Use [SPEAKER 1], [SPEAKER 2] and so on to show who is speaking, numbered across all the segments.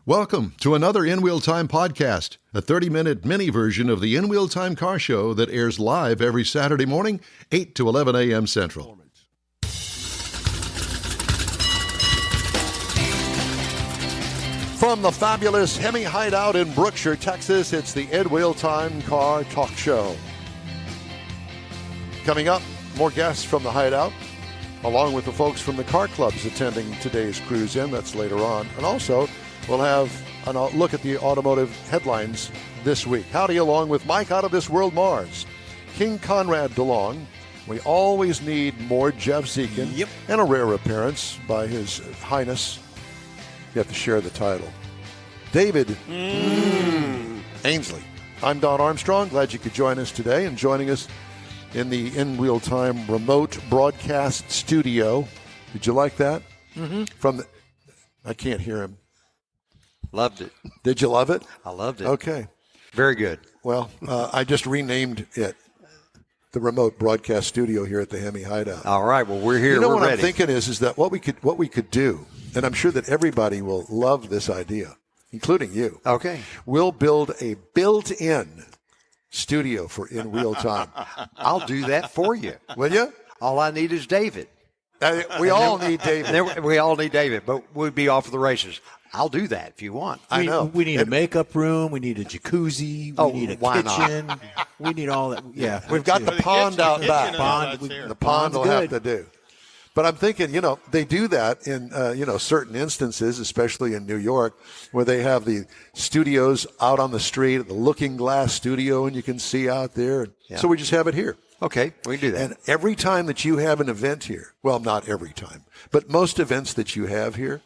[SPEAKER 1] Welcome to another In Wheel Time podcast, a 30-minute mini version of the In Wheel Time car show that airs live every Saturday morning, 8 to 11 a.m. Central. From the fabulous HEMI Hideout in Brookshire, Texas, it's the In Wheel Time Car Talk Show. Coming up, more guests from the Hideout, along with the folks from the car clubs attending today's cruise in. That's later on. And also, we'll have a look at the automotive headlines this week. Howdy, along with Mike out of this world, Mars. King Conrad DeLong. We always need more Jeff Zekin. And a rare appearance by His Highness. You have to share the title. David Ainsley. I'm Don Armstrong. Glad you could join us today. And joining us in the In Wheel Time remote broadcast studio. Did you like that? From the, I can't hear him.
[SPEAKER 2] Loved it.
[SPEAKER 1] Did you love it?
[SPEAKER 2] I loved it.
[SPEAKER 1] Okay.
[SPEAKER 2] Very good.
[SPEAKER 1] Well, I just renamed it the remote broadcast studio here at the HEMI Hideout.
[SPEAKER 2] All right. Well, we're here.
[SPEAKER 1] You know
[SPEAKER 2] we're
[SPEAKER 1] what
[SPEAKER 2] ready.
[SPEAKER 1] I'm thinking is that what we could do, and I'm sure that everybody will love this idea, including you.
[SPEAKER 2] Okay.
[SPEAKER 1] We'll build a built-in studio for In Wheel Time.
[SPEAKER 2] I'll do that for you.
[SPEAKER 1] Will you?
[SPEAKER 2] All I need is David.
[SPEAKER 1] We all need David.
[SPEAKER 2] We all need David, but we'd be off the races. I'll do that if you want.
[SPEAKER 1] I know.
[SPEAKER 3] We need a makeup room. We need a jacuzzi. We need a kitchen. We need all that. Yeah.
[SPEAKER 1] We've got the pond out back. The pond will have to do. But I'm thinking, they do that in, certain instances, especially in New York, where they have the studios out on the street, the looking glass studio, and you can see out there. Yeah. So we just have it here.
[SPEAKER 2] Okay, we can do that.
[SPEAKER 1] And every time that you have an event here, well, not every time, but most events that you have here,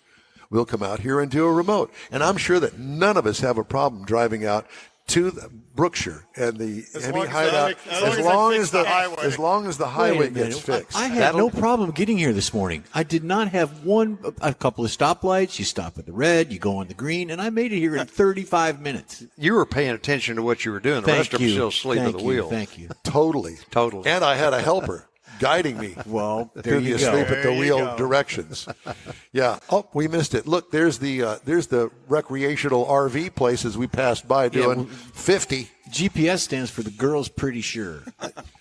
[SPEAKER 1] we'll come out here and do a remote. And I'm sure that none of us have a problem driving out to the Brookshire and the HEMI Hideout as long as the highway gets fixed.
[SPEAKER 3] I had no problem getting here this morning. I did not have a couple of stoplights. You stop at the red, you go on the green, and I made it here in 35 minutes.
[SPEAKER 2] You were paying attention to what you were doing. The rest of them still asleep at the wheel.
[SPEAKER 3] Thank you.
[SPEAKER 1] Totally. And I had a helper guiding me.
[SPEAKER 3] Well, there
[SPEAKER 1] through
[SPEAKER 3] you
[SPEAKER 1] the
[SPEAKER 3] go.
[SPEAKER 1] asleep at the wheel directions. Yeah. Oh, we missed it. Look, there's the recreational RV places we passed by doing 50.
[SPEAKER 3] GPS stands for the girl's pretty sure.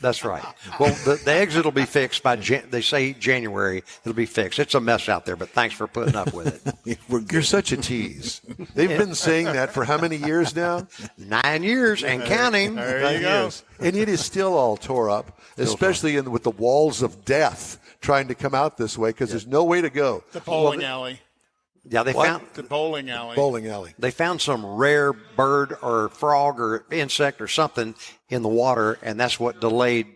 [SPEAKER 2] That's right. Well, the exit will be fixed by, they say January, it'll be fixed. It's a mess out there, but thanks for putting up with it.
[SPEAKER 1] You're such a tease. They've been saying that for how many years now?
[SPEAKER 2] 9 years and counting.
[SPEAKER 4] There you go.
[SPEAKER 1] And it is still all tore up, especially with the walls of death trying to come out this way because there's no way to go.
[SPEAKER 4] The bowling alley.
[SPEAKER 2] Yeah, they found
[SPEAKER 4] the bowling alley.
[SPEAKER 1] Bowling alley.
[SPEAKER 2] They found some rare bird or frog or insect or something in the water, and that's what delayed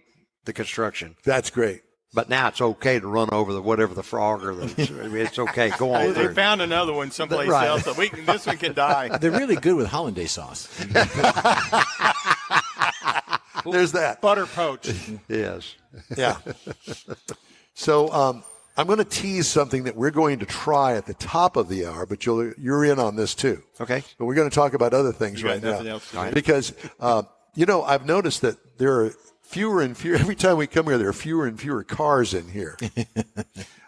[SPEAKER 2] the construction.
[SPEAKER 1] That's great.
[SPEAKER 2] But now it's okay to run over whatever the frog or it's okay. Go on.
[SPEAKER 4] They found another one someplace else, so this one can die.
[SPEAKER 3] They're really good with hollandaise sauce.
[SPEAKER 1] There's that.
[SPEAKER 4] Butter poach.
[SPEAKER 2] Yes.
[SPEAKER 1] Yeah. So I'm going to tease something that we're going to try at the top of the hour, but you're in on this too.
[SPEAKER 2] Okay.
[SPEAKER 1] But we're going to talk about other things right now. Because, I've noticed that there are fewer and fewer, every time we come here, there are fewer and fewer cars in here.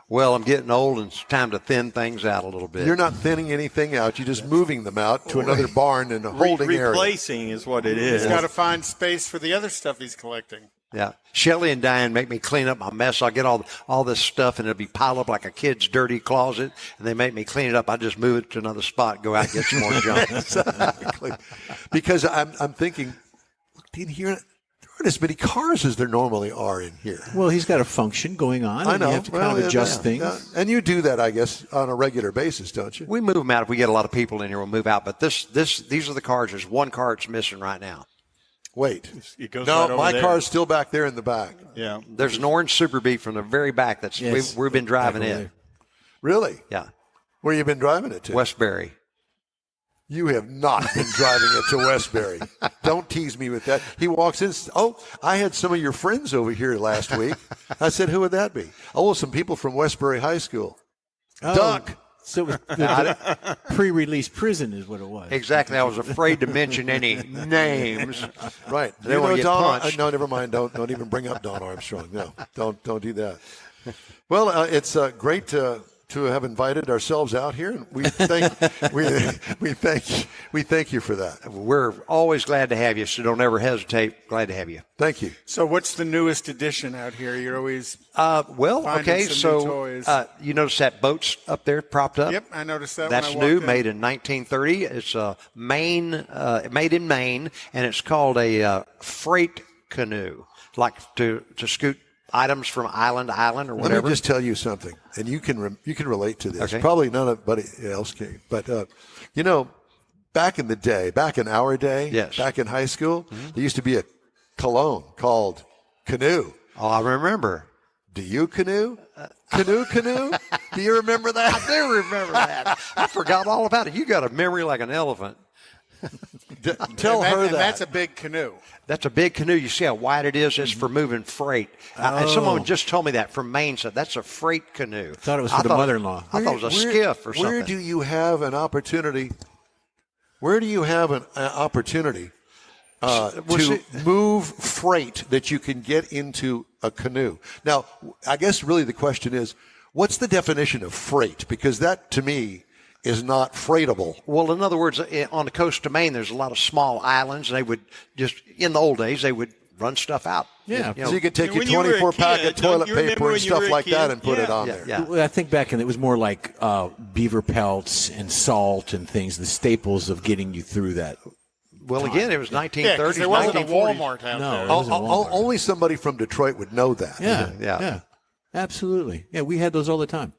[SPEAKER 2] Well, I'm getting old and it's time to thin things out a little bit.
[SPEAKER 1] You're not thinning anything out. You're just moving them out to another barn and a holding area.
[SPEAKER 4] Replacing is what it is. He's got to find space for the other stuff he's collecting.
[SPEAKER 2] Yeah. Shelley and Diane make me clean up my mess. I'll get all this stuff, and it'll be piled up like a kid's dirty closet, and they make me clean it up. I just move it to another spot, go out and get some more junk.
[SPEAKER 1] Exactly. Because I'm thinking, in here, there aren't as many cars as there normally are in here.
[SPEAKER 3] Well, he's got a function going on.
[SPEAKER 1] I know.
[SPEAKER 3] You have to kind of adjust things.
[SPEAKER 1] Yeah. And you do that, I guess, on a regular basis, don't you?
[SPEAKER 2] We move them out. If we get a lot of people in here, we'll move out. But these are the cars. There's one car that's missing right now.
[SPEAKER 1] Wait.
[SPEAKER 4] It goes
[SPEAKER 1] no,
[SPEAKER 4] right
[SPEAKER 1] my
[SPEAKER 4] over
[SPEAKER 1] car's still back there in the back.
[SPEAKER 4] Yeah.
[SPEAKER 2] There's an orange Super Bee from the very back that's we've been driving it.
[SPEAKER 1] Really?
[SPEAKER 2] Yeah.
[SPEAKER 1] Where you been driving it to?
[SPEAKER 2] Westbury.
[SPEAKER 1] You have not been driving it to Westbury. Don't tease me with that. He walks in. Oh, I had some of your friends over here last week. I said, who would that be? Oh, some people from Westbury High School.
[SPEAKER 3] Oh.
[SPEAKER 1] Duck.
[SPEAKER 3] So it was pre-release prison is what it was.
[SPEAKER 2] Exactly. I was afraid to mention any names.
[SPEAKER 1] Right.
[SPEAKER 2] They want to get punched.
[SPEAKER 1] No, never mind. Don't even bring up Don Armstrong. No, don't do that. Well, it's great to to have invited ourselves out here, and we thank we thank you for that.
[SPEAKER 2] We're always glad to have you, so don't ever hesitate. Glad to have you.
[SPEAKER 1] Thank you.
[SPEAKER 4] So what's the newest addition out here? You're always
[SPEAKER 2] Well,
[SPEAKER 4] finding
[SPEAKER 2] okay,
[SPEAKER 4] some new
[SPEAKER 2] so
[SPEAKER 4] toys.
[SPEAKER 2] You notice that boat's up there propped up?
[SPEAKER 4] Yep, I noticed that.
[SPEAKER 2] That's
[SPEAKER 4] when I
[SPEAKER 2] new,
[SPEAKER 4] walked in.
[SPEAKER 2] made in 1930. It's made in Maine, and it's called a freight canoe, like to scoot items from island to island or whatever.
[SPEAKER 1] Let me just tell you something, and you can relate to this.
[SPEAKER 2] Okay.
[SPEAKER 1] Probably nobody else can, but back in the day, back in our day,
[SPEAKER 2] Yes.
[SPEAKER 1] back in high school, there used to be a cologne called Canoe.
[SPEAKER 2] Oh, I remember.
[SPEAKER 1] Do you canoe? Canoe? Do you remember that?
[SPEAKER 2] I do remember that. I forgot all about it. You got a memory like an elephant.
[SPEAKER 1] Tell her
[SPEAKER 4] And
[SPEAKER 1] that.
[SPEAKER 4] that's a big canoe.
[SPEAKER 2] That's a big canoe. You see how wide it is? It's for moving freight. And someone just told me that from Maine. Said that's a freight canoe.
[SPEAKER 3] Thought it was for the mother-in-law.
[SPEAKER 2] I thought it was a skiff or something.
[SPEAKER 1] Where do you have an opportunity? Where do you have an opportunity to move freight that you can get into a canoe? Now, I guess really the question is, what's the definition of freight? Because that, to me, is not freightable.
[SPEAKER 2] Well, in other words, on the coast of Maine, there's a lot of small islands. They would just, in the old days, they would run stuff out.
[SPEAKER 3] Yeah.
[SPEAKER 2] You know,
[SPEAKER 1] So you could take your
[SPEAKER 5] When you were a
[SPEAKER 1] 24-pack of
[SPEAKER 5] kid,
[SPEAKER 1] toilet
[SPEAKER 5] you remember
[SPEAKER 1] paper
[SPEAKER 5] when
[SPEAKER 1] and
[SPEAKER 5] you
[SPEAKER 1] stuff
[SPEAKER 5] were a
[SPEAKER 1] like that
[SPEAKER 5] kid?
[SPEAKER 1] and put it on
[SPEAKER 2] yeah,
[SPEAKER 1] there.
[SPEAKER 2] yeah.
[SPEAKER 3] Well, I think back then it was more like beaver pelts and salt and things, the staples of getting you through that.
[SPEAKER 2] Well, again, it was 1930s,
[SPEAKER 4] Yeah, because there wasn't a
[SPEAKER 2] 1940s.
[SPEAKER 4] Walmart out
[SPEAKER 3] No.
[SPEAKER 4] there.
[SPEAKER 3] It wasn't Walmart.
[SPEAKER 1] Only somebody from Detroit would know that.
[SPEAKER 3] Yeah. Absolutely. Yeah, we had those all the time.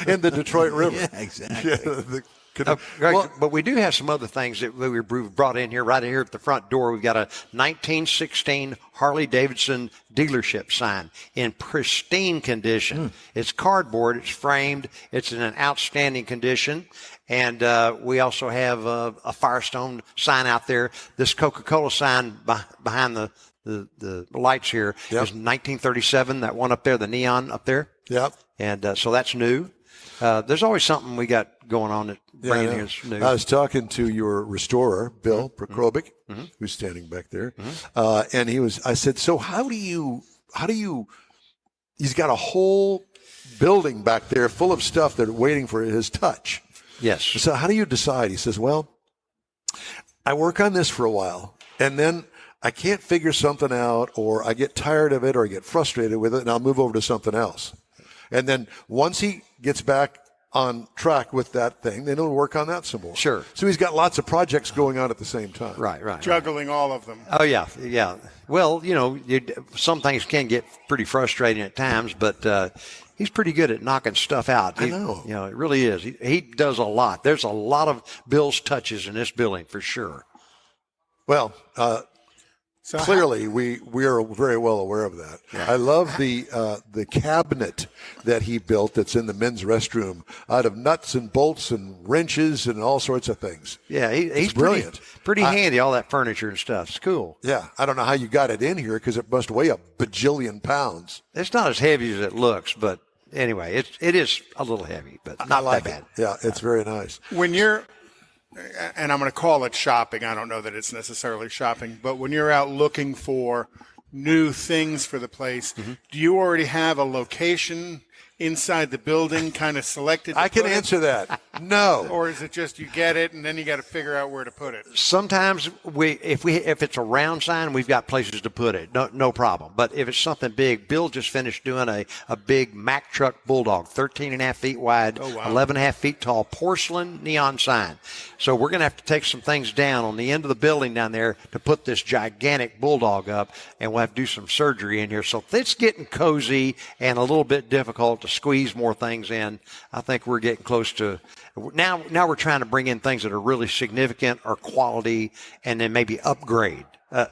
[SPEAKER 1] In the Detroit River.
[SPEAKER 3] Yeah, exactly.
[SPEAKER 1] Yeah, the canoe.
[SPEAKER 2] Right,
[SPEAKER 1] Well,
[SPEAKER 2] but we do have some other things that we brought in here. Right here at the front door, we've got a 1916 Harley Davidson dealership sign in pristine condition. It's cardboard. It's framed. It's in an outstanding condition. And we also have a Firestone sign out there. This Coca-Cola sign behind the lights here is 1937. That one up there, the neon up there.
[SPEAKER 1] Yep.
[SPEAKER 2] And so that's new. There's always something we got going on that brand new is new.
[SPEAKER 1] I was talking to your restorer, Bill Prokrobic, who's standing back there, and I said, so how do you, he's got a whole building back there full of stuff that are waiting for his touch.
[SPEAKER 2] Yes.
[SPEAKER 1] So how do you decide? He says, well, I work on this for a while, and then I can't figure something out, or I get tired of it, or I get frustrated with it, and I'll move over to something else. And then once he gets back on track with that thing, then he'll work on that some more.
[SPEAKER 2] Sure.
[SPEAKER 1] So he's got lots of projects going on at the same time.
[SPEAKER 2] Right.
[SPEAKER 4] Juggling all of them.
[SPEAKER 2] Oh, yeah. Well, some things can get pretty frustrating at times, but he's pretty good at knocking stuff out.
[SPEAKER 1] I know.
[SPEAKER 2] It really is. He does a lot. There's a lot of Bill's touches in this building for sure.
[SPEAKER 1] Well,
[SPEAKER 4] So
[SPEAKER 1] clearly, we are very well aware of that. I love the cabinet that he built that's in the men's restroom out of nuts and bolts and wrenches and all sorts of things.
[SPEAKER 2] Yeah, he's
[SPEAKER 1] brilliant.
[SPEAKER 2] Pretty handy, all that furniture and stuff. It's cool.
[SPEAKER 1] Yeah, I don't know how you got it in here because it must weigh a bajillion pounds.
[SPEAKER 2] It's not as heavy as it looks, but anyway, it is a little heavy, but not
[SPEAKER 1] like
[SPEAKER 2] that bad.
[SPEAKER 1] it. Yeah, it's very nice.
[SPEAKER 4] when you're, and I'm going to call it shopping, I don't know that it's necessarily shopping, but when you're out looking for new things for the place, do you already have a location inside the building kind of selected?
[SPEAKER 1] I can answer that. No.
[SPEAKER 4] Or is it just you get it and then you got to figure out where to put it?
[SPEAKER 2] Sometimes if it's a round sign, we've got places to put it. No problem. But if it's something big, Bill just finished doing a big Mack truck Bulldog, 13.5 feet wide, 11.5 feet tall, porcelain neon sign. So we're going to have to take some things down on the end of the building down there to put this gigantic Bulldog up, and we'll have to do some surgery in here. So it's getting cozy and a little bit difficult to squeeze more things in. I think we're getting close to now we're trying to bring in things that are really significant or quality, and then maybe upgrade,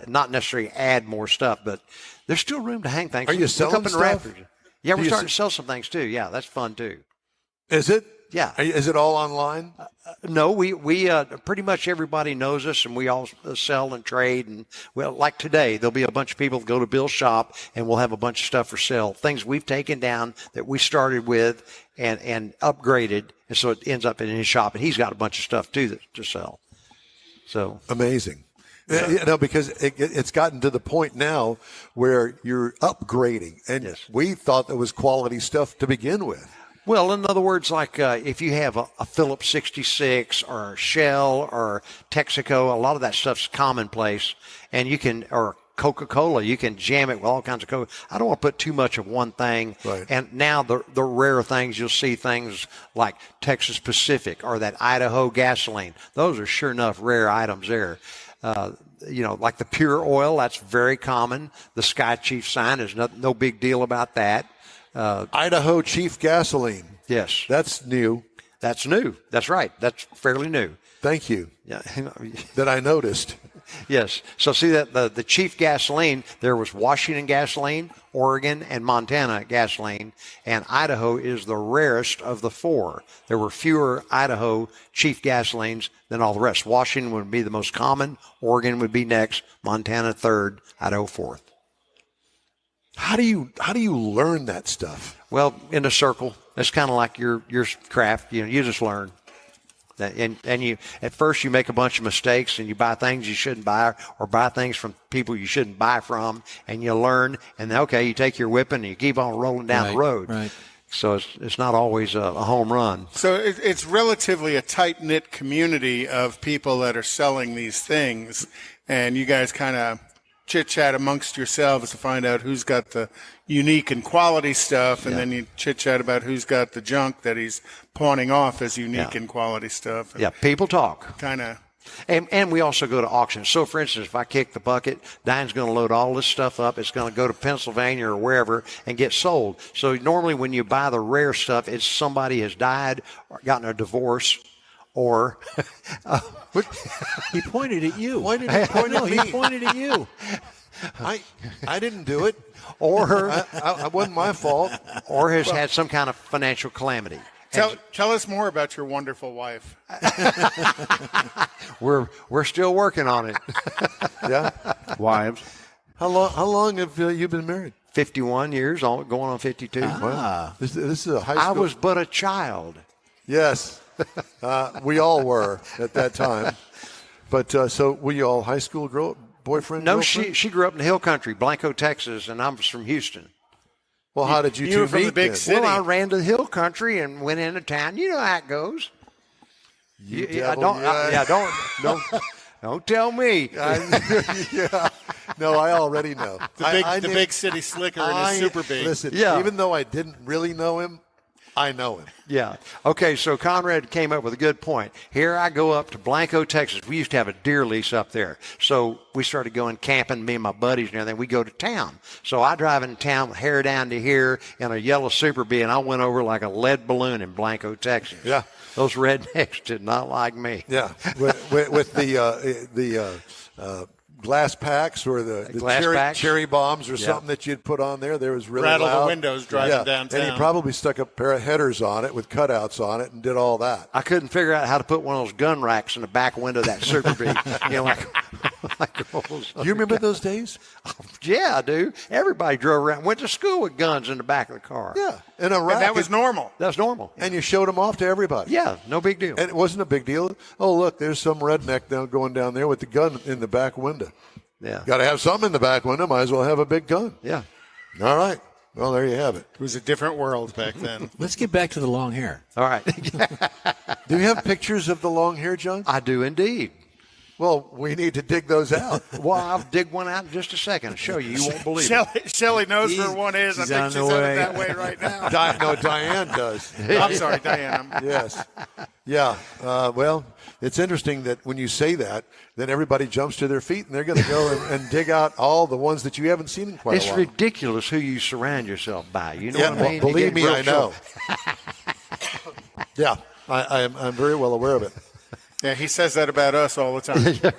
[SPEAKER 2] not necessarily add more stuff, but there's still room to hang things.
[SPEAKER 1] Are you
[SPEAKER 2] Look
[SPEAKER 1] selling
[SPEAKER 2] up in the
[SPEAKER 1] stuff?
[SPEAKER 2] rafters. Yeah,
[SPEAKER 1] Do
[SPEAKER 2] we're
[SPEAKER 1] you
[SPEAKER 2] starting to sell some things too. Yeah, that's fun too.
[SPEAKER 1] Is it?
[SPEAKER 2] Yeah.
[SPEAKER 1] Is it all online?
[SPEAKER 2] No, we pretty much everybody knows us, and we all sell and trade. And well, like today, there'll be a bunch of people that go to Bill's shop, and we'll have a bunch of stuff for sale. Things we've taken down that we started with and upgraded, and so it ends up in his shop, and he's got a bunch of stuff too to sell. So
[SPEAKER 1] Amazing. Because it's gotten to the point now where you're upgrading, and
[SPEAKER 2] Yes.
[SPEAKER 1] we thought that was quality stuff to begin with.
[SPEAKER 2] Well, in other words, like if you have a Phillips 66 or Shell or Texaco, a lot of that stuff's commonplace, and you can, or Coca-Cola, you can jam it with all kinds of Coca. I don't want to put too much of one thing.
[SPEAKER 1] Right.
[SPEAKER 2] And now the rare things, you'll see things like Texas Pacific or that Idaho gasoline. Those are sure enough rare items there. Like the pure oil, that's very common. The Sky Chief sign is no big deal about that.
[SPEAKER 1] Idaho Chief gasoline.
[SPEAKER 2] Yes.
[SPEAKER 1] That's new.
[SPEAKER 2] That's new. That's right. That's fairly new.
[SPEAKER 1] Thank you.
[SPEAKER 2] Yeah.
[SPEAKER 1] That I noticed.
[SPEAKER 2] Yes. So see that the Chief gasoline, there was Washington gasoline, Oregon, and Montana gasoline, and Idaho is the rarest of the four. There were fewer Idaho Chief gasolines than all the rest. Washington would be the most common, Oregon would be next, Montana third, Idaho fourth.
[SPEAKER 1] How do you learn that stuff?
[SPEAKER 2] Well, in a circle. It's kind of like your craft. You just learn. And you, at first you make a bunch of mistakes and you buy things you shouldn't buy or buy things from people you shouldn't buy from, and you learn, and okay, you take your whipping and you keep on rolling down the road.
[SPEAKER 3] Right.
[SPEAKER 2] So it's not always a home run.
[SPEAKER 4] So it's relatively a tight-knit community of people that are selling these things, and you guys kind of chit-chat amongst yourselves to find out who's got the unique and quality stuff, and then you chit-chat about who's got the junk that he's pawning off as unique and quality stuff.
[SPEAKER 2] Yeah, people talk.
[SPEAKER 4] Kind of.
[SPEAKER 2] And we also go to auctions. So, for instance, if I kick the bucket, Diane's going to load all this stuff up. It's going to go to Pennsylvania or wherever and get sold. So normally when you buy the rare stuff, it's somebody has died or gotten a divorce or
[SPEAKER 3] He pointed at you.
[SPEAKER 1] Why did he point at me?
[SPEAKER 3] He pointed at you.
[SPEAKER 1] I didn't do it.
[SPEAKER 2] or
[SPEAKER 1] It wasn't my fault.
[SPEAKER 2] or has had some kind of financial calamity.
[SPEAKER 4] Tell us more about your wonderful wife.
[SPEAKER 2] We're still working on it.
[SPEAKER 1] Yeah.
[SPEAKER 5] Wives.
[SPEAKER 1] How long have you been married?
[SPEAKER 2] 51 years, going on 52.
[SPEAKER 1] Wow. This is a high school.
[SPEAKER 2] I was but a child.
[SPEAKER 1] Yes. We all were at that time. But so were you all high school boyfriend?
[SPEAKER 2] No,
[SPEAKER 1] girlfriend?
[SPEAKER 2] she grew up in the Hill Country, Blanco, Texas, and I'm from Houston.
[SPEAKER 1] Well, how did you
[SPEAKER 4] You
[SPEAKER 1] two
[SPEAKER 4] were from
[SPEAKER 1] meet
[SPEAKER 4] the big
[SPEAKER 1] then?
[SPEAKER 4] city.
[SPEAKER 2] Well, I ran to the Hill Country and went into town. You know how it goes. Don't tell me.
[SPEAKER 1] Yeah. No, I already know.
[SPEAKER 4] The big city slicker and his super big.
[SPEAKER 1] Listen,
[SPEAKER 2] Yeah.
[SPEAKER 1] even though I didn't really know him, I know him.
[SPEAKER 2] Yeah. Okay, so Conrad came up with a good point. Here I go up to Blanco, Texas. We used to have a deer lease up there. So we started going camping, me and my buddies and everything. We go to town. So I drive in town with hair down to here in a yellow Super Bee, and I went over like a lead balloon in Blanco, Texas.
[SPEAKER 1] Yeah.
[SPEAKER 2] Those rednecks did not like me.
[SPEAKER 1] Yeah, with the glass packs or the
[SPEAKER 2] glass packs?
[SPEAKER 1] cherry bombs or something that you'd put on there. There was really
[SPEAKER 4] Rattle the
[SPEAKER 1] loud.
[SPEAKER 4] windows driving downtown.
[SPEAKER 1] And he probably stuck a pair of headers on it with cutouts on it and did all that.
[SPEAKER 2] I couldn't figure out how to put one of those gun racks in the back window of that Super Bee. Like
[SPEAKER 1] Do you remember those days?
[SPEAKER 2] Yeah, I do. Everybody drove around, went to school with guns in the back of the car.
[SPEAKER 1] Yeah, in a rack.
[SPEAKER 4] And that was normal.
[SPEAKER 2] That's normal.
[SPEAKER 1] And you showed them off to everybody.
[SPEAKER 2] Yeah, no big deal.
[SPEAKER 1] And it wasn't a big deal. Oh, look, there's some redneck going down there with the gun in the back window.
[SPEAKER 2] Yeah.
[SPEAKER 1] Got to have something in the back window. Might as well have a big gun.
[SPEAKER 2] Yeah.
[SPEAKER 1] All right. Well, there you have it.
[SPEAKER 4] It was a different world back then.
[SPEAKER 3] Let's get back to the long hair.
[SPEAKER 2] All right.
[SPEAKER 1] Do you have pictures of the long hair, John?
[SPEAKER 2] I do indeed.
[SPEAKER 1] Well, we need to dig those out.
[SPEAKER 2] Well, I'll dig one out in just a second and show you. You won't believe it.
[SPEAKER 4] Shelley knows where one is. I
[SPEAKER 3] She's
[SPEAKER 4] think
[SPEAKER 3] on
[SPEAKER 4] she's
[SPEAKER 3] the
[SPEAKER 4] headed
[SPEAKER 3] way.
[SPEAKER 4] that way right now.
[SPEAKER 1] Diane does.
[SPEAKER 4] I'm sorry, Diane.
[SPEAKER 1] Yes. Yeah. Well, it's interesting that when you say that, then everybody jumps to their feet and they're going to go and dig out all the ones that you haven't seen in quite
[SPEAKER 2] It's
[SPEAKER 1] a while.
[SPEAKER 2] ridiculous who you surround yourself by. You know
[SPEAKER 1] Yeah,
[SPEAKER 2] what I mean?
[SPEAKER 1] well, believe
[SPEAKER 2] You
[SPEAKER 1] me,
[SPEAKER 2] get
[SPEAKER 1] I
[SPEAKER 2] real
[SPEAKER 1] know.
[SPEAKER 2] show.
[SPEAKER 1] Yeah, I'm very well aware of it.
[SPEAKER 4] Yeah, he says that about us all the time.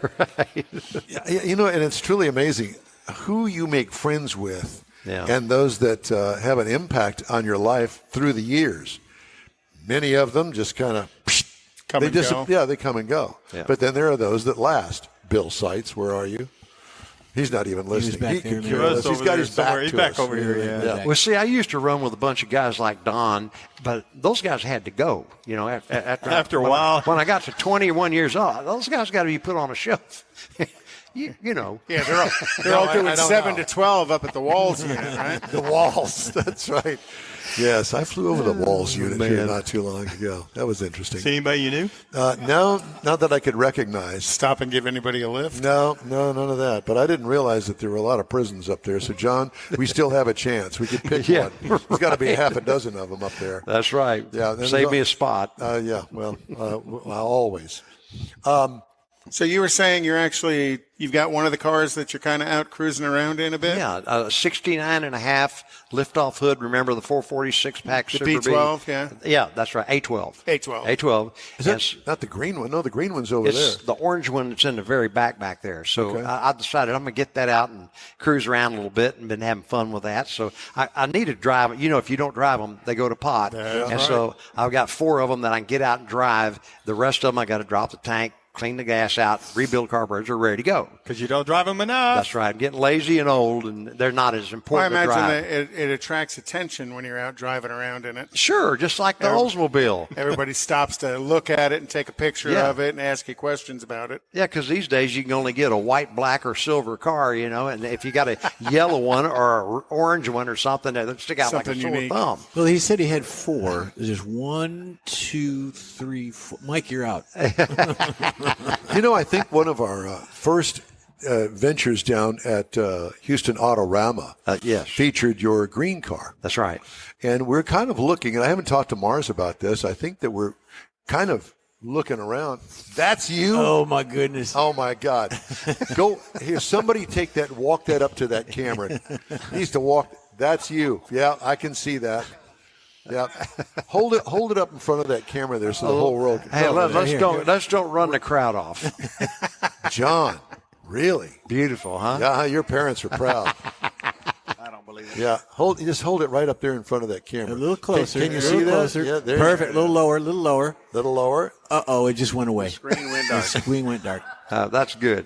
[SPEAKER 1] Yeah, you know, and it's truly amazing who you make friends with and those that have an impact on your life through the years. Many of them just kind of
[SPEAKER 4] Come and go.
[SPEAKER 1] Yeah, they come and go.
[SPEAKER 2] Yeah.
[SPEAKER 1] But then there are those that last. Bill Seitz, where are you? He's not even listening.
[SPEAKER 3] back
[SPEAKER 1] He
[SPEAKER 3] there
[SPEAKER 1] can
[SPEAKER 3] in
[SPEAKER 1] care
[SPEAKER 3] the-
[SPEAKER 1] less. He's got his back
[SPEAKER 5] He's
[SPEAKER 1] to
[SPEAKER 5] back
[SPEAKER 1] us.
[SPEAKER 5] over here, yeah.
[SPEAKER 2] Well, see, I used to run with a bunch of guys like Don, but those guys had to go. You know, after
[SPEAKER 5] a while.
[SPEAKER 2] When I got to 21 years old, those guys got to be put on a shelf. you know.
[SPEAKER 4] Yeah, they're all doing 7 to 12 up at the Walls unit, right?
[SPEAKER 1] The Walls, that's right. Yes, I flew over the Walls unit here not too long ago. That was interesting.
[SPEAKER 5] See anybody you knew?
[SPEAKER 1] No, not that I could recognize.
[SPEAKER 4] Stop and give anybody a lift?
[SPEAKER 1] No, none of that. But I didn't realize that there were a lot of prisons up there. So, John, we still have a chance. We could pick one. There's got to be half a dozen of them up there.
[SPEAKER 2] That's right.
[SPEAKER 1] Yeah,
[SPEAKER 2] Save me a spot.
[SPEAKER 1] Yeah, well, always.
[SPEAKER 4] So you were saying you've got one of the cars that you're kind of out cruising around in a bit?
[SPEAKER 2] Yeah, 69 and a half lift-off hood. Remember the 446-pack Super
[SPEAKER 4] B12,
[SPEAKER 2] B?
[SPEAKER 4] yeah.
[SPEAKER 2] Yeah, that's right, A12. A12.
[SPEAKER 1] Is that not the green one? No, the green one's over there.
[SPEAKER 2] It's the orange one that's in the very back there. So
[SPEAKER 1] Okay.
[SPEAKER 2] I decided I'm going to get that out and cruise around a little bit and been having fun with that. So I need to drive it. You know, if you don't drive them, they go to pot. So I've got 4 of them that I can get out and drive. The rest of them I got to drop the tank, clean the gas out, rebuild carburetors, are ready to go.
[SPEAKER 5] Because you don't drive them enough.
[SPEAKER 2] That's right. I'm getting lazy and old, and they're not as important
[SPEAKER 4] I
[SPEAKER 2] to drive.
[SPEAKER 4] imagine that it attracts attention when you're out driving around in it.
[SPEAKER 2] Sure, just like the Oldsmobile.
[SPEAKER 4] Everybody stops to look at it and take a picture of it and ask you questions about it.
[SPEAKER 2] Yeah, because these days you can only get a white, black, or silver car, you know, and if you got a yellow one or an orange one or something that stick out
[SPEAKER 4] Something
[SPEAKER 2] like a sore
[SPEAKER 4] unique.
[SPEAKER 2] thumb.
[SPEAKER 3] Well, he said he had 4. There's 1, 2, 3, 4. Mike, you're out.
[SPEAKER 1] You know, I think one of our first ventures down at Houston Autorama
[SPEAKER 2] Yes.
[SPEAKER 1] featured your green car.
[SPEAKER 2] That's right.
[SPEAKER 1] And we're kind of looking, and I haven't talked to Mars about this. I think that we're kind of looking around. That's you?
[SPEAKER 3] Oh, my goodness.
[SPEAKER 1] Oh, my God. Go here. Somebody take that, walk that up to that camera. Needs to walk. That's you. Yeah, I can see that. Yeah, hold it up in front of that camera there so the whole world can.
[SPEAKER 2] Hey, let's don't run the crowd off.
[SPEAKER 1] John, really
[SPEAKER 2] Beautiful, huh?
[SPEAKER 1] Yeah, your parents are proud.
[SPEAKER 5] I don't believe it.
[SPEAKER 1] Yeah, hold it right up there in front of that camera.
[SPEAKER 3] A little closer.
[SPEAKER 1] Can you
[SPEAKER 3] a
[SPEAKER 1] see
[SPEAKER 3] little
[SPEAKER 1] that?
[SPEAKER 3] closer.
[SPEAKER 1] Yeah, there.
[SPEAKER 3] Perfect. A little lower. A little lower.
[SPEAKER 1] Little lower.
[SPEAKER 3] Uh-oh, it just went away.
[SPEAKER 5] Screen went dark.
[SPEAKER 3] The screen went dark.
[SPEAKER 2] That's good.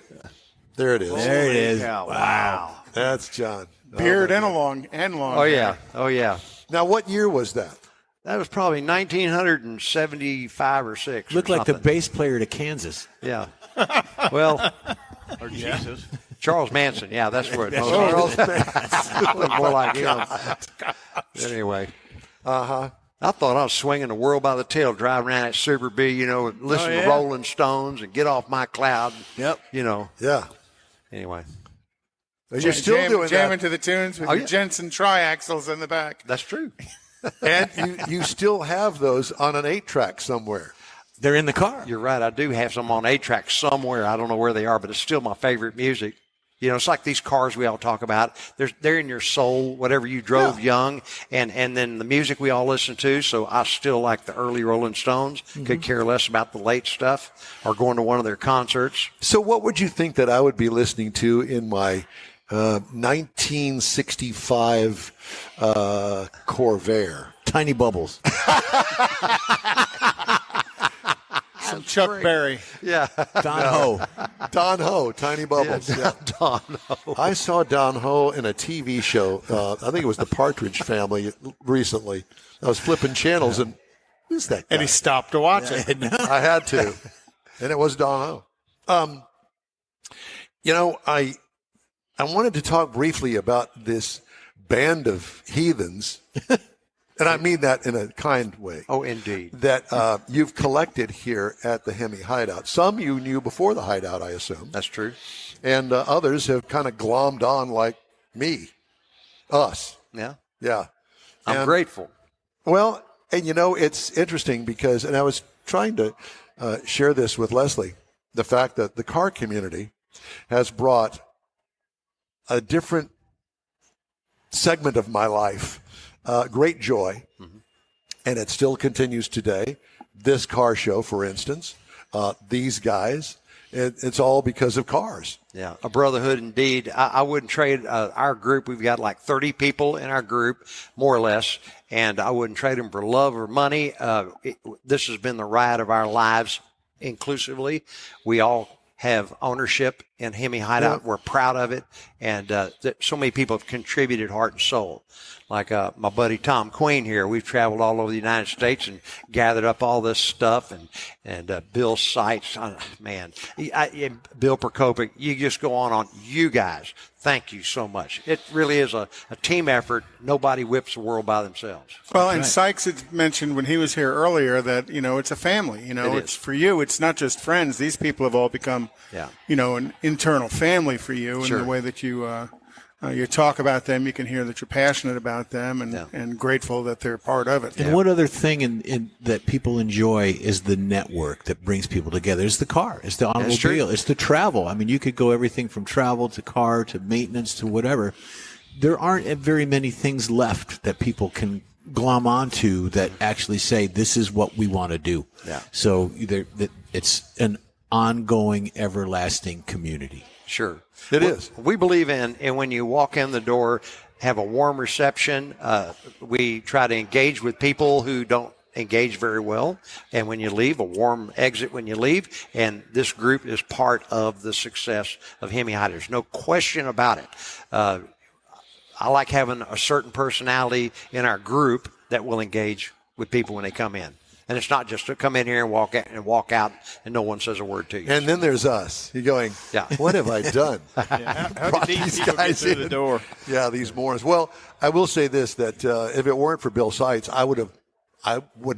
[SPEAKER 1] There it is.
[SPEAKER 3] There it is.
[SPEAKER 5] Wow.
[SPEAKER 1] That's John.
[SPEAKER 4] Beard
[SPEAKER 1] Oh,
[SPEAKER 4] and long
[SPEAKER 2] Oh, yeah. Oh, yeah.
[SPEAKER 1] now, what year was that?
[SPEAKER 2] That was probably 1975 or 6.
[SPEAKER 3] Looked
[SPEAKER 2] or
[SPEAKER 3] like the
[SPEAKER 2] something.
[SPEAKER 3] bass player to Kansas.
[SPEAKER 2] Yeah. Well,
[SPEAKER 5] Or Jesus.
[SPEAKER 2] Charles Manson. Yeah, that's where it most
[SPEAKER 1] Charles Manson.
[SPEAKER 2] looked more like him. Anyway.
[SPEAKER 1] Uh-huh.
[SPEAKER 2] I thought I was swinging the world by the tail, driving around that Super B, you know, listening to Rolling Stones and get off my cloud.
[SPEAKER 3] Yep.
[SPEAKER 2] You know.
[SPEAKER 1] Yeah.
[SPEAKER 2] Anyway,
[SPEAKER 1] You're still doing
[SPEAKER 4] jamming
[SPEAKER 1] that.
[SPEAKER 4] to the tunes with
[SPEAKER 2] Oh,
[SPEAKER 4] your
[SPEAKER 2] yeah.
[SPEAKER 4] Jensen triaxles in the back.
[SPEAKER 2] that's true.
[SPEAKER 1] And you still have those on an 8-track somewhere.
[SPEAKER 3] They're in the car.
[SPEAKER 2] You're right. I do have some on 8-track somewhere. I don't know where they are, but it's still my favorite music. You know, it's like these cars we all talk about. They're in your soul, whatever you drove young, and then the music we all listen to. So I still like the early Rolling Stones. Could care less about the late stuff or going to one of their concerts.
[SPEAKER 1] So what would you think that I would be listening to in my 1965 Corvair?
[SPEAKER 3] Tiny bubbles.
[SPEAKER 4] Some Chuck Berry.
[SPEAKER 2] Yeah.
[SPEAKER 3] Don Ho.
[SPEAKER 1] Don Ho, Tiny Bubbles. Yeah.
[SPEAKER 2] Don Ho.
[SPEAKER 1] I saw Don Ho in a TV show. I think it was the Partridge Family recently. I was flipping channels, and who's that guy?
[SPEAKER 4] And he stopped to watch it.
[SPEAKER 1] I had to, and it was Don Ho. You know, I wanted to talk briefly about this band of heathens, and I mean that in a kind way.
[SPEAKER 2] Oh, indeed.
[SPEAKER 1] That you've collected here at the HEMI Hideout. Some you knew before the Hideout, I assume.
[SPEAKER 2] That's true.
[SPEAKER 1] And others have kind of glommed on like us.
[SPEAKER 2] Yeah.
[SPEAKER 1] Yeah.
[SPEAKER 2] I'm
[SPEAKER 1] And-
[SPEAKER 2] grateful.
[SPEAKER 1] Well, and you know, it's interesting because, and I was trying to share this with Leslie, the fact that the car community has brought a different segment of my life, great joy, and it still continues today. This car show, for instance, these guys, it's all because of cars.
[SPEAKER 2] Yeah, a brotherhood indeed. I wouldn't trade our group. We've got like 30 people in our group, more or less, and I wouldn't trade them for love or money. This has been the ride of our lives inclusively. We all have ownership in HEMI Hideout.
[SPEAKER 1] Yeah.
[SPEAKER 2] We're proud of it. And so many people have contributed heart and soul. Like my buddy Tom Queen here, we've traveled all over the United States and gathered up all this stuff, and Bill Seitz, man, Bill Prokopic, you just go on. You guys, thank you so much. It really is a team effort. Nobody whips the world by themselves.
[SPEAKER 4] Well, and Sykes had mentioned when he was here earlier that, it's a family. It's for you. It's not just friends. These people have all become, an internal family for you.
[SPEAKER 2] Sure.
[SPEAKER 4] And the way that you talk about them, you can hear that you're passionate about them and grateful that they're part of it.
[SPEAKER 3] And what other thing in that people enjoy is the network that brings people together. It's the car. It's the automobile. It's the travel. I mean, you could go everything from travel to car to maintenance to whatever. There aren't very many things left that people can glom onto that actually say, this is what we want to do.
[SPEAKER 2] Yeah.
[SPEAKER 3] So it's an ongoing, everlasting community.
[SPEAKER 2] Sure.
[SPEAKER 1] It is.
[SPEAKER 2] We believe in, and when you walk in the door, have a warm reception. We try to engage with people who don't engage very well. And when you leave, a warm exit when you leave. And this group is part of the success of HEMI Hideout. There's no question about it. I like having a certain personality in our group that will engage with people when they come in. And it's not just to come in here and walk out and no one says a word to you.
[SPEAKER 1] And then there's us. You're going, what have I done?
[SPEAKER 5] How did these people get through the door?
[SPEAKER 1] Yeah, these morons. Well, I will say this, that if it weren't for Bill Seitz, I would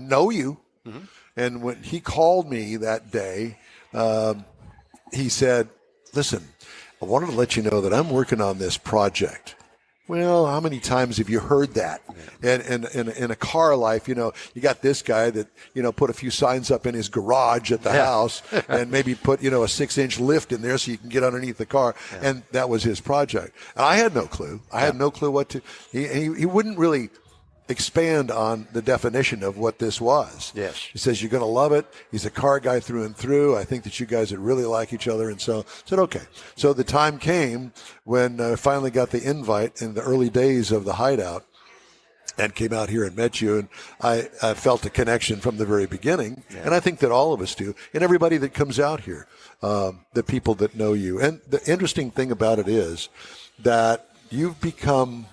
[SPEAKER 1] know you. Mm-hmm. And when he called me that day, he said, listen, I wanted to let you know that I'm working on this project. Well, how many times have you heard that? And in a car life, you got this guy that, put a few signs up in his garage at the house and maybe put, a 6-inch lift in there so you can get underneath the car. Yeah. And that was his project. And I had no clue. I had no clue what to, he wouldn't really expand on the definition of what this was.
[SPEAKER 2] Yes.
[SPEAKER 1] He says, you're going to love it. He's a car guy through and through. I think that you guys would really like each other. And so I said, okay. So the time came when I finally got the invite in the early days of the Hideout and came out here and met you. And I felt a connection from the very beginning. Yeah. And I think that all of us do. And everybody that comes out here, the people that know you. And the interesting thing about it is that you've become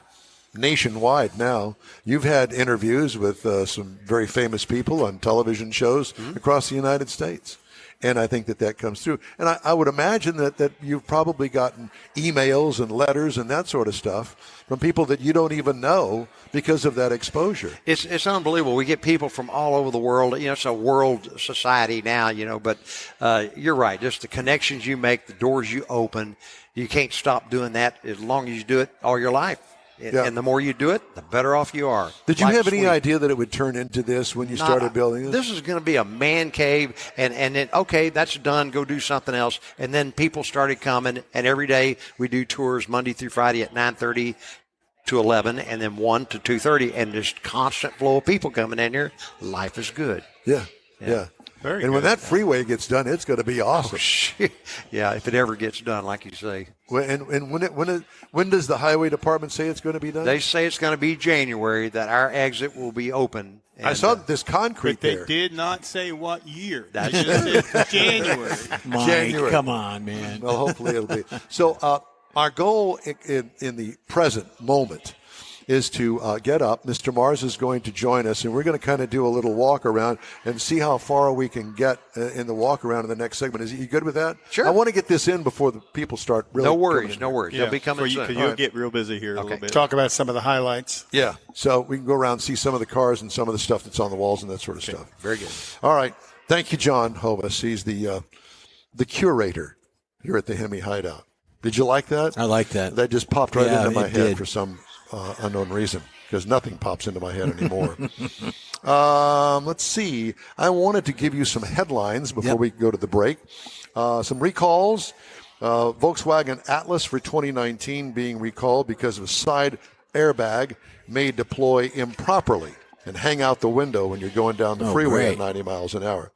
[SPEAKER 1] nationwide now. You've had interviews with some very famous people on television shows across the United States. And I think that comes through. And I would imagine that you've probably gotten emails and letters and that sort of stuff from people that you don't even know because of that exposure.
[SPEAKER 2] It's unbelievable. We get people from all over the world. It's a world society now, but you're right. Just the connections you make, the doors you open, you can't stop doing that as long as you do it all your life. And the more you do it, the better off you are.
[SPEAKER 1] Did you have any idea that it would turn into this when you started building this?
[SPEAKER 2] This is going to be a man cave, and then, okay, that's done, go do something else. And then people started coming, and every day we do tours Monday through Friday at 9:30 to 11, and then 1 to 2:30, and there's constant flow of people coming in here. Life is good.
[SPEAKER 1] Yeah.
[SPEAKER 5] Very
[SPEAKER 1] and
[SPEAKER 5] good.
[SPEAKER 1] when that freeway gets done, it's going to be awesome.
[SPEAKER 2] Oh, shit. Yeah, if it ever gets done, like you say.
[SPEAKER 1] And when does the highway department say it's going to be done?
[SPEAKER 2] They say it's going to be January that our exit will be open. And,
[SPEAKER 1] I saw this concrete
[SPEAKER 5] but they
[SPEAKER 1] there.
[SPEAKER 5] did not say what year. They just said January.
[SPEAKER 3] Mike,
[SPEAKER 1] January.
[SPEAKER 3] Come on, man.
[SPEAKER 1] Well, hopefully it'll be. So our goal in the present moment is to get up. Mr. Mars is going to join us, and we're going to kind of do a little walk around and see how far we can get in the walk around in the next segment. Is he good with that?
[SPEAKER 2] Sure.
[SPEAKER 1] I want to get this in before the people start really.
[SPEAKER 2] No worries.
[SPEAKER 5] Yeah,
[SPEAKER 2] They'll be coming soon.
[SPEAKER 5] Because you'll get real busy here a little bit.
[SPEAKER 4] Talk about some of the highlights.
[SPEAKER 1] Yeah. So we can go around and see some of the cars and some of the stuff that's on the walls and that sort of stuff.
[SPEAKER 2] Very good.
[SPEAKER 1] All right. Thank you, John Hovas. He's the curator here at the HEMI Hideout. Did you like that?
[SPEAKER 3] I like that.
[SPEAKER 1] That just popped right into my
[SPEAKER 3] it
[SPEAKER 1] head
[SPEAKER 3] did.
[SPEAKER 1] for some unknown reason, because nothing pops into my head anymore. Let's see. I wanted to give you some headlines before we go to the break. Some recalls. Volkswagen Atlas for 2019 being recalled because of a side airbag may deploy improperly and hang out the window when you're going down the freeway at 90 miles an hour.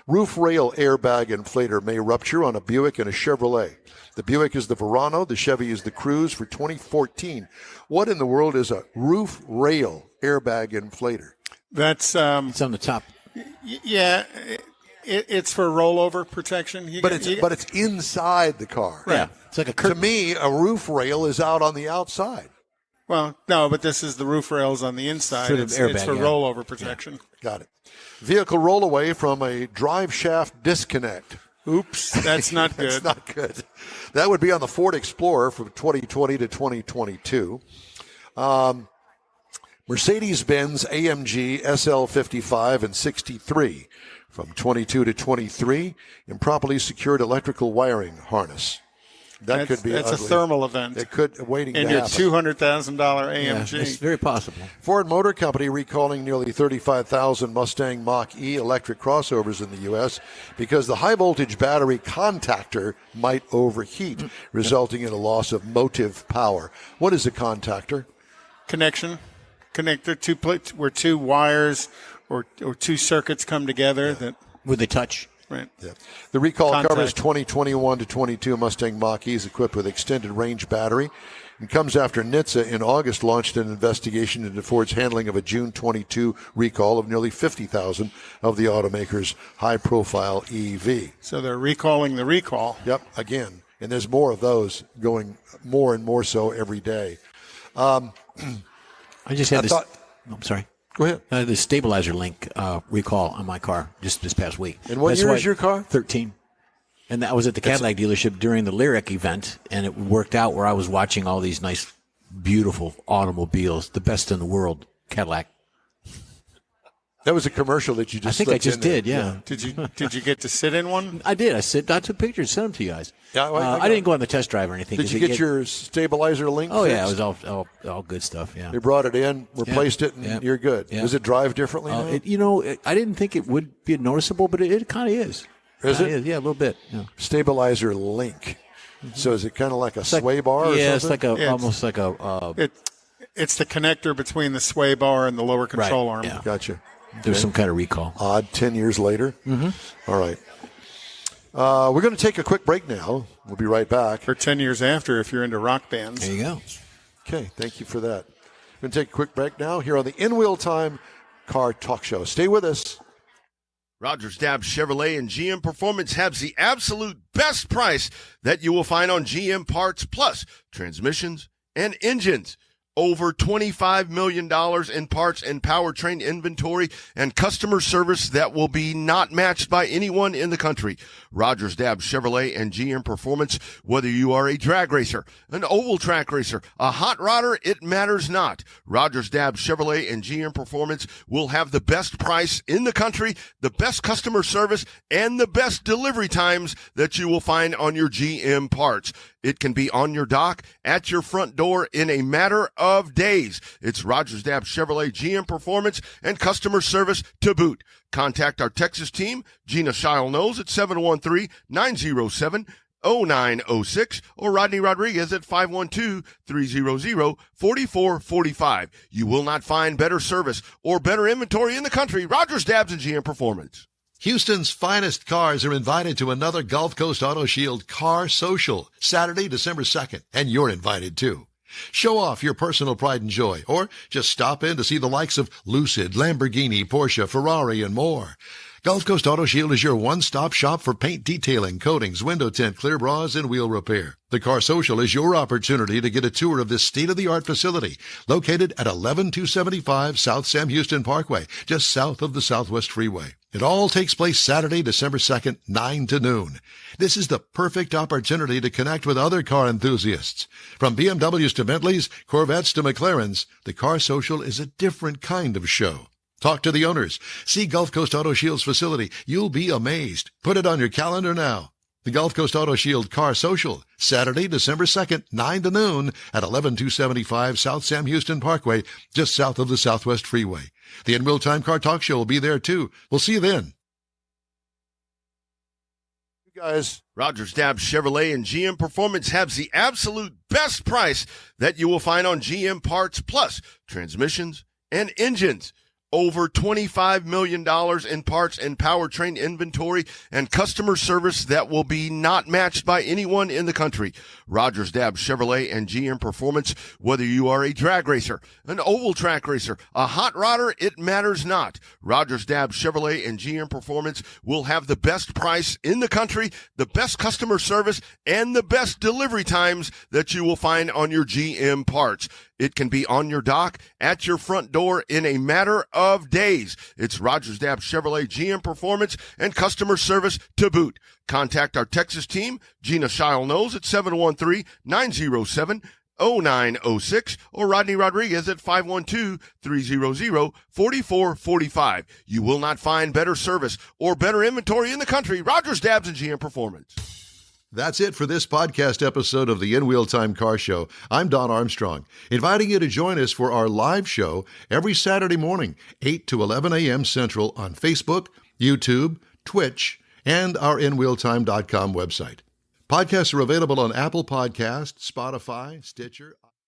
[SPEAKER 1] Roof rail airbag inflator may rupture on a Buick and a Chevrolet. The Buick is the Verano. The Chevy is the Cruze for 2014. What in the world is a roof rail airbag inflator?
[SPEAKER 4] That's
[SPEAKER 3] It's on the top.
[SPEAKER 4] yeah. It's for rollover protection.
[SPEAKER 1] But it's inside the car.
[SPEAKER 3] Yeah, it's like a curtain.
[SPEAKER 1] To me, a roof rail is out on the outside.
[SPEAKER 4] Well, no, but this is the roof rails on the inside.
[SPEAKER 3] Sort of
[SPEAKER 4] it's
[SPEAKER 3] airbag,
[SPEAKER 4] for
[SPEAKER 3] yeah.
[SPEAKER 4] rollover protection.
[SPEAKER 1] Got it. Vehicle rollaway from a drive shaft disconnect.
[SPEAKER 4] Oops, that's not good.
[SPEAKER 1] That's not good. That would be on the Ford Explorer from 2020 to 2022. Mercedes-Benz AMG SL55 and 63 from 22 to 23. Improperly secured electrical wiring harness. Could be
[SPEAKER 4] that's
[SPEAKER 1] ugly.
[SPEAKER 4] A thermal event.
[SPEAKER 1] It could waiting
[SPEAKER 4] in
[SPEAKER 1] to
[SPEAKER 4] your
[SPEAKER 1] happen.
[SPEAKER 4] $200,000 AMG.
[SPEAKER 3] Yeah, it's very possible.
[SPEAKER 1] Ford Motor Company recalling nearly 35,000 Mustang Mach-E electric crossovers in the U.S. because the high-voltage battery contactor might overheat, resulting in a loss of motive power. What is a contactor?
[SPEAKER 4] Connector, where two wires or two circuits come together. That
[SPEAKER 3] Would they touch?
[SPEAKER 4] right.
[SPEAKER 1] Yeah. The recall
[SPEAKER 4] Contact.
[SPEAKER 1] covers 2021 to 22 Mustang Mach-E's equipped with extended range battery and comes after NHTSA in August launched an investigation into Ford's handling of a June 22 recall of nearly 50,000 of the automaker's high-profile EV.
[SPEAKER 4] So they're recalling the recall.
[SPEAKER 1] Yep, again. And there's more of those going more and more so every day.
[SPEAKER 3] I just had I'm sorry.
[SPEAKER 1] Go ahead.
[SPEAKER 3] The stabilizer link recall on my car just this past week.
[SPEAKER 1] And what year is your car?
[SPEAKER 3] 13. And I was at the Cadillac dealership during the Lyric event, and it worked out where I was watching all these nice, beautiful automobiles, the best in the world, Cadillac.
[SPEAKER 1] That was a commercial that you just
[SPEAKER 3] I think I
[SPEAKER 1] slipped
[SPEAKER 3] just
[SPEAKER 1] in there.
[SPEAKER 3] did, yeah.
[SPEAKER 4] Did you get to sit in one?
[SPEAKER 3] I did. I took pictures, sent them to you guys.
[SPEAKER 1] Yeah,
[SPEAKER 3] I didn't go on the test drive or anything.
[SPEAKER 1] Did you get your stabilizer link
[SPEAKER 3] Oh,
[SPEAKER 1] fixed?
[SPEAKER 3] yeah, it was all good stuff, yeah.
[SPEAKER 1] They brought it in, replaced it, and you're good.
[SPEAKER 3] Yeah.
[SPEAKER 1] Does it drive differently now?
[SPEAKER 3] I didn't think it would be noticeable, but it kind of is.
[SPEAKER 1] Is it?
[SPEAKER 3] Yeah, a little bit. Yeah.
[SPEAKER 1] Stabilizer link. So is it kind of like a sway bar or something?
[SPEAKER 3] Yeah, it's like almost like a...
[SPEAKER 4] It's the connector between the sway bar and the lower control arm.
[SPEAKER 3] Yeah.
[SPEAKER 1] Gotcha.
[SPEAKER 3] There's some kind of recall.
[SPEAKER 1] Odd, 10 years later. Mm-hmm. All right. We're going to take a quick break now. We'll be right back.
[SPEAKER 4] Or 10 years after if you're into rock bands.
[SPEAKER 3] There you go.
[SPEAKER 1] Okay, thank you for that. We're going to take a quick break now here on the In Wheel Time Car Talk Show. Stay with us.
[SPEAKER 6] Rogers Dabbs Chevrolet and GM Performance has the absolute best price that you will find on GM parts plus transmissions and engines. Over $25 million in parts and powertrain inventory and customer service that will be not matched by anyone in the country. Rogers Dabbs Chevrolet and GM Performance, whether you are a drag racer, an oval track racer, a hot rodder, it matters not. Rogers Dabbs Chevrolet and GM Performance will have the best price in the country, the best customer service, and the best delivery times that you will find on your GM parts. It can be on your dock, at your front door in a matter of days. It's Rogers Dabbs Chevrolet, GM Performance, and customer service to boot. Contact our Texas team, Gina Scheil knows at 713-907-0906 or Rodney Rodriguez at 512-300-4445. You will not find better service or better inventory in the country. Rogers Dabbs and GM Performance.
[SPEAKER 7] Houston's finest cars are invited to another Gulf Coast Auto Shield Car Social, Saturday, December 2nd, and you're invited too. Show off your personal pride and joy, or just stop in to see the likes of Lucid, Lamborghini, Porsche, Ferrari, and more. Gulf Coast Auto Shield is your one-stop shop for paint detailing, coatings, window tint, clear bras, and wheel repair. The Car Social is your opportunity to get a tour of this state-of-the-art facility located at 11275 South Sam Houston Parkway, just south of the Southwest Freeway. It all takes place Saturday, December 2nd, 9 to noon. This is the perfect opportunity to connect with other car enthusiasts. From BMWs to Bentleys, Corvettes to McLarens, the Car Social is a different kind of show. Talk to the owners. See Gulf Coast Auto Shield's facility. You'll be amazed. Put it on your calendar now. The Gulf Coast Auto Shield Car Social, Saturday, December 2nd, 9 to noon at 11275 South Sam Houston Parkway, just south of the Southwest Freeway. The In Real Time Car Talk Show will be there too. We'll see you then.
[SPEAKER 1] You guys.
[SPEAKER 6] Rogers Dabbs Chevrolet and GM Performance has the absolute best price that you will find on GM parts plus transmissions and engines. Over $25 million in parts and powertrain inventory and customer service that will be not matched by anyone in the country. Rogers Dabbs Chevrolet and GM Performance, whether you are a drag racer, an oval track racer, a hot rodder, it matters not. Rogers Dabbs Chevrolet and GM Performance will have the best price in the country, the best customer service, and the best delivery times that you will find on your GM parts. It can be on your dock, at your front door in a matter of days. It's Rogers Dabbs Chevrolet, GM Performance, and customer service to boot. Contact our Texas team, Gina Shile-Knowles at 713-907-0906 or Rodney Rodriguez at 512-300-4445. You will not find better service or better inventory in the country. Rogers Dabbs and GM Performance.
[SPEAKER 7] That's it for this podcast episode of the In Wheel Time Car Show. I'm Don Armstrong, inviting you to join us for our live show every Saturday morning, 8 to 11 a.m. Central on Facebook, YouTube, Twitch, and our InWheelTime.com website. Podcasts are available on Apple Podcasts, Spotify, Stitcher,